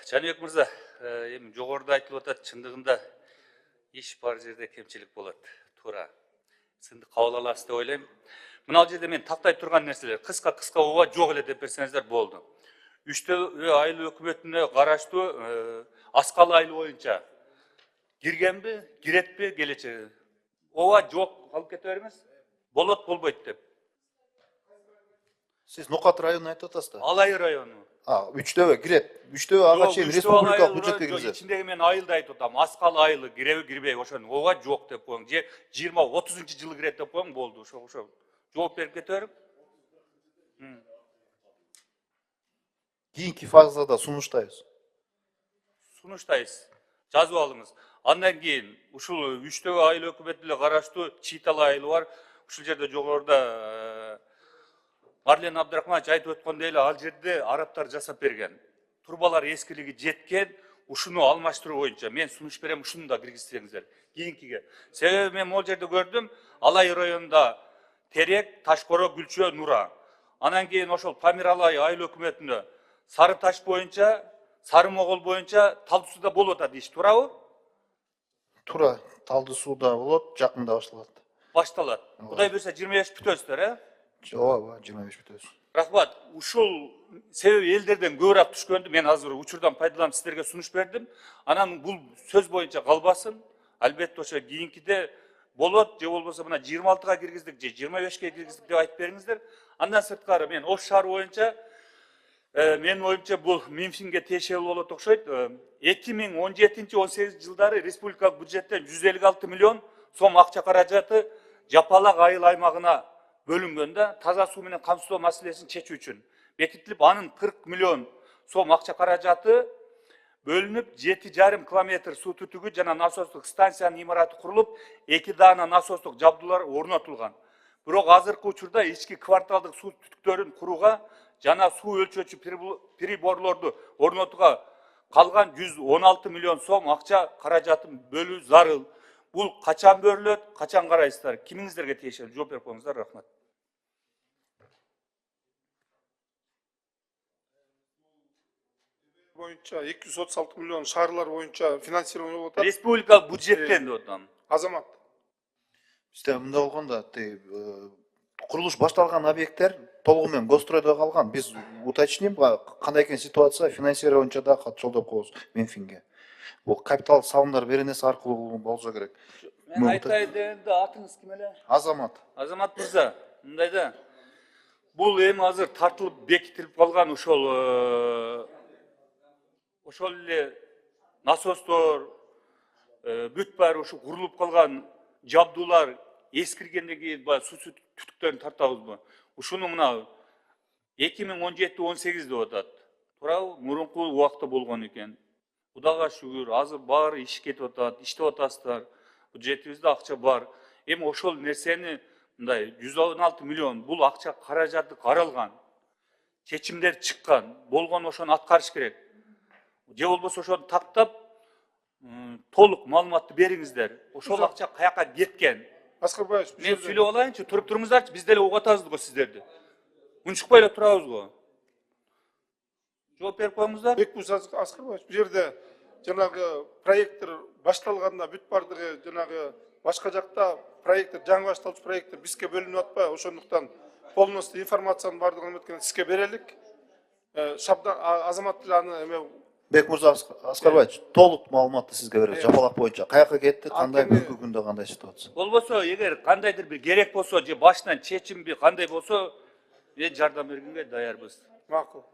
Жаныбек мырза, эми жогоруда айтылып атат, чындыгында иш бар жерде кемчилик болот. Туура. Сизди кабыл аласыз деп ойлойм. Мына жерде мен тактай турган нерселер кыска ооба жок эле деп берсеңиздер болду. Үчтөө айыл өкмөтүнө караштуу Аскалы айылы боюнча киргенби, киретпи келечеги? Ооба жок алып кете бериңиз. Болот, болбойт деп. Сиз Нокат районун айтып атасыз да? Алай району. Үчтөбү кирет. Үчтөбү ага чейин республикалык бюджетке киргизет. İçindeki men айылды айтып атам. Аскалы айылы киреби кирбей ошону ооба жок деп коюң. Же 20-30 жылы кирет деп коюң болду. Ошо. Жооп берип кете бериң. Кийинки фазада сунуштайбыз. Сунуштайбыз. Жазып алыңыз. Андан кийин ушул Үчтөбү айыл өкмөтүнө караштуу Чийтал айылы бар. Ушул жерде жогоруда Марлен Абдрахманович айтып өткөндөй эле ал жерде арабтар жасап берген. Турбалар эскилиги жеткен, ушуну алмаштыруу боюнча мен сунуш берем, ушуну да киргизсеңиздер кийинкиге. Себеби мен могул жерде көрдүм, Алай районунда Терек, Ташкоро, Гүлчө, Нура. Анан кийин ошол Памиралай айыл өкмөтүнө Сары Таш боюнча, Сары Могол боюнча Талды сууда болуп атат иш, туурабы? Туура, Талды сууда болот, жакында башталат. Башталат. Кудай буюрса 25 бүтөсүздөр, Ооба, 25 бүтөбүз. Рахмат. Ушул себеби элдерден көбүрөөк түшкөндү мен азыр учурдан пайдаланып сиздерге сунуш бердим. Анан бул сөз боюнча калбасын. Албетте ошо кийинкиде болот, же болбосо мына 26га киргиздик, же 25ге киргиздик деп айтып бериңиздер. Андан сырткары мен Ош шаары боюнча менин оюмча бул Минфинге тиешелүү болот окшойт. 2017-18 жылдары республикалык бюджеттен 156 миллион сом акча каражаты Жапалак айыл аймагына бөлүнгөндө таза суу менен камсыздоо маселесин чечүү үчүн бекитилип, анын 40 миллион сом акча каражаты бөлүнүп, 7,5 километр суу түтүгү жана насостук станциянын имараты курулуп, 2 даана насостук жабдуулар орнотулган. Бирок азыркы учурда ички кварталдык суу түтүктөрүн курууга жана суу өлчөөчү приборлорду орнотууга калган 116 миллион сом акча каражатын бөлүү зарыл. Бул качан бөлүнөт, качан карайсыздар? Кимиңиздерге тиешелүү? Жооп берип коюңуздар, рахмат. Боюнча 236 миллион шаарлар боюнча финансирование болуп атат. Республикалык бюджеттен деп атам. Азамат. Бизде мындай болгондо курулуш башталган объекттер толугу менен госстройдо калган. Биз уточним, кандай экен ситуация, финансирование боюнча да кат жолдоп коебуз Минфинге. Бул капитал салымдар беренеси аркылуу болсо керек. Мен айтайын дегенде атыңыз ким эле? Азамат. Азамат мырза, мындай да. Бул эми азыр тартылып бекитилип калган ошол эле насостор, бүт баары ушу курулуп калган жабдуулар эскиргенден кийин суу түтүктөрүн тартабызбы? Ушуну мына 2017-18 деп атат. Туурабы? Мурунку убакта болгон экен. Кудайга шүгүр, азыр баары иш кетип атат, иштеп атасыздар. Бюджетибизде акча бар. Эми ошол нерсени мындай 116 миллион бул акча каражаты каралган. Чечимдер чыккан. Болгон ошону аткарыш керек. Же болбосо ошону тактап, толук маалыматты бериңиздер. Ошол акча каяка кеткен? Аскарбаевич, мен сүйлөп алайынчы, туруп туруңуздарчы, биз деле угуп атабыз го сиздерди. Унчукпай эле турабыз го. Жооп берип коюңуздар. Бекбуз Аскарбаевич, бу жерде жанагы проекттер башталганда бүт бардыгы жанагы башка жакта проекттер, жаңы башталчу проекттер бизге бөлүнүп атпайбы? Ошондуктан полностью информациянын бардыгын эметкен сизге берелик. Азамат деле аны эме Бекмурза Аскарбаевич, толук маалыматты сизге беребиз Жапалак боюнча. Каяка кетти, кандай бүгүнкү күндө кандай ситуация? Болбосо, эгер кандайдыр бир керек болсо, же башынан чечимби кандай болсо, мен жардам бергенге даярбыз. макул.